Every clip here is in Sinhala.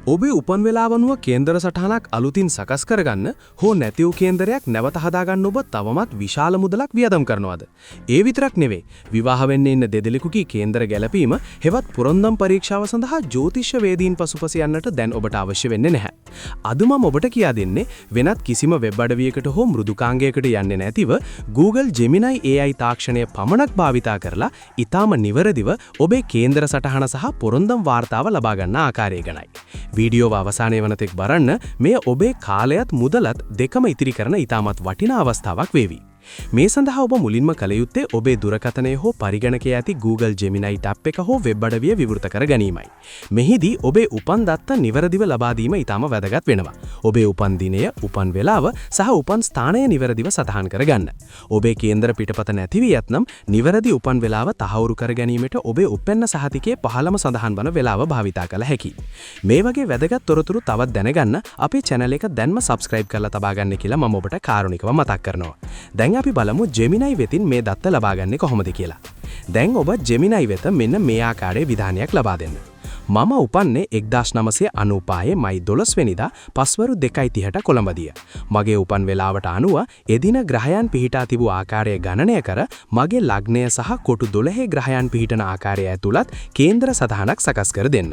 ඔබේ උපන් වේලාව අනුව කේන්දර සටහනක් අලුතින් සකස් කරගන්න හෝ නැති වූ කේන්දරයක් නැවත හදාගන්න ඔබ තවමත් විශාල මුදලක් වියදම් කරනවද? ඒ විතරක් නෙවෙයි. විවාහ වෙන්න ඉන්න දෙදෙනෙකුගේ කේන්දර ගැලපීම හෙවත් පුරන්දම් පරීක්ෂාව සඳහා ජ්‍යොතිෂ වේදීන් පසුපස යන්නට දැන් ඔබට අවශ්‍ය වෙන්නේ නැහැ. අද මම ඔබට කියා දෙන්නේ වෙනත් කිසිම වෙබ් අඩවියකට හෝ මෘදුකාංගයකට යන්නේ නැතිව Google Gemini AI තාක්ෂණය පමණක් භාවිතා කරලා ඊටාම නිවැරදිව ඔබේ කේන්දර සටහන සහ පුරන්දම් වාර්තාව ලබා ගන්න ආකාරය ගැනයි. වීඩියෝව අවසානයේ වනතෙක් බලන්න මේ ඔබේ කාලයත් මුදලත් දෙකම ඉතිරි කරන ඉතාමත් වටිනා අවස්ථාවක් වේවි. මේ සඳහා ඔබ මුලින්ම කළ යුත්තේ ඔබේ දුරකථනයේ හෝ පරිගණකයේ ඇති Google Gemini ටැබ් එක හෝ වෙබ් අඩවිය විවෘත කර ගැනීමයි. මෙහිදී ඔබේ උපන් දත්ත නිවැරදිව ලබා දීම ඉතාම වැදගත් වෙනවා. ඔබේ උපන් දිනය, උපන් වේලාව සහ උපන් ස්ථානය නිවැරදිව සටහන් කරගන්න. ඔබේ කේන්දර පිටපත නැති වී ඇතනම් නිවැරදි උපන් වේලාව තහවුරු කර ගැනීමට ඔබේ උපැන්න සහතිකයේ පහළම සඳහන් වන වේලාව භාවිතා කළ හැකියි. මේ වගේ වැදගත් තොරතුරු තවත් දැනගන්න අපේ channel එක දැන්ම subscribe කරලා තබා ගන්න කියලා මම ඔබට කාරුණිකව මතක් කරනවා. දැන් අපි බලමු Gemini වෙතින් මේ දත්ත ලබා ගන්නේ කොහොමද කියලා. දැන් ඔබ Gemini වෙත මෙන්න මේ ආකාරයේ විධානයක් ලබා දෙන්න. මම උපන්නේ 1995 මයි 12 වෙනිදා පස්වරු 2:30ට කොළඹදිය. මගේ උපන් වේලාවට අනුව එදින ග්‍රහයන් පිහිටා තිබූ ආකාරය ගණනය කර මගේ ලග්නය සහ කොටු 12 ග්‍රහයන් පිහිටන ආකාරය ඇතුළත් කේන්දර සටහනක් සකස් කර දෙන්න.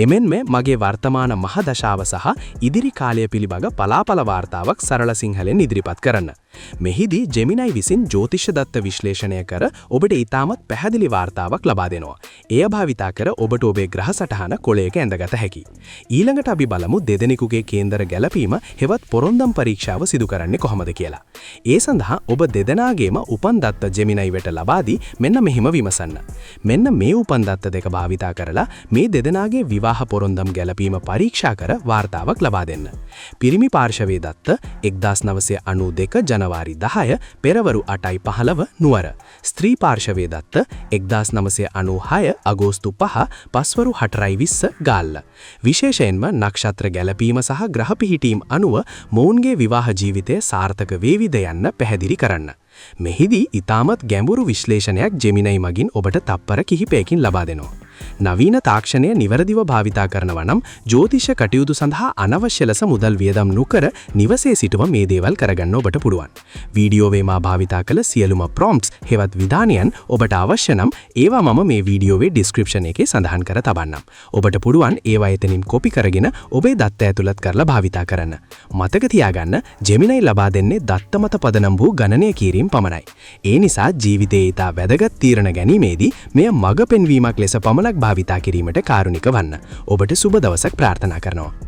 එමෙන්ම මගේ වර්තමාන මහ දශාව සහ ඉදිරි කාලය පිළිබඳ පලාපල වාර්තාවක් සරල සිංහලෙන් ඉදිරිපත් කරන්න. මෙහිදී Gemini විසින් ජ්‍යොතිෂ දත්ත විශ්ලේෂණය කර ඔබට ඉතාමත් පැහැදිලි වාර්තාවක් ලබා දෙනවා. එය භාවිතා කර ඔබට ඔබේ ග්‍රහ සටහන කොළයක ඇඳගත හැකියි. ඊළඟට අපි බලමු දෙදෙනෙකුගේ කේන්දර ගැලපීම හෙවත් පොරොන්දම් පරීක්ෂාව සිදු කරන්නේ කොහොමද කියලා. ඒ සඳහා ඔබ දෙදෙනාගේම උපන් දත්ත Gemini වෙට ලබා දී මෙන්න මෙහිම විමසන්න. මෙන්න මේ උපන් දත්ත දෙක භාවිතා කරලා මේ දෙදෙනාගේ විවාහ පොරොන්දම් ගැලපීම පරීක්ෂා කර වාර්තාවක් ලබා දෙන්න. පිරිමි පාර්ශවයේ දත්ත 1992 ජනවාරි 10 පෙරවරු 8:15 නුවර. ස්ත්‍රී පාර්ශවයේ දත්ත 1996 අගෝස්තු 5 පස්වරු 8:20 ගාල්ල. විශේෂයෙන්ම නක්ෂත්‍ර ගැලපීම සහ ග්‍රහ පිහිටීම් අනුව මොවුන්ගේ විවාහ ජීවිතය සාර්ථක වේවිද යන්න පැහැදිලි කරන්න. මෙහිදී ඊටමත් ගැඹුරු විශ්ලේෂණයක් Gemini මගින් ඔබට තප්පර කිහිපයකින් ලබා දෙනවා. නවීන තාක්ෂණය නිවැරදිව භාවිතා කරනවා නම් ජ්‍යොතිෂ කටයුතු සඳහා අනවශ්‍ය ලෙස මුදල් වියදම් නොකර නිවසේ සිටම මේ දේවල් කරගන්න ඔබට පුළුවන්. වීඩියෝවේ මා භාවිතා කළ සියලුම prompts හෙවත් විධානයන් ඔබට අවශ්‍ය නම් ඒවා මම මේ වීඩියෝවේ description එකේ සඳහන් කර තබන්නම්. ඔබට පුළුවන් ඒවා එතනින් කොපි කරගෙන ඔබේ දත්ත ඇතුළත් කරලා භාවිතා කරන්න. මතක තියාගන්න Gemini ලබා දෙන්නේ දත්ත මත පදනම් වූ ගණනය කිරීම පමණයි. ඒ නිසා ජීවිතයේ ඉතා වැදගත් තීරණ ගැනීමේදී මෙය මඟ පෙන්වීමක් ලෙස පමණක් භාවිතා කිරීමට කාරුණික වන්න. ඔබට සුබ දවසක් ප්‍රාර්ථනා කරනවා.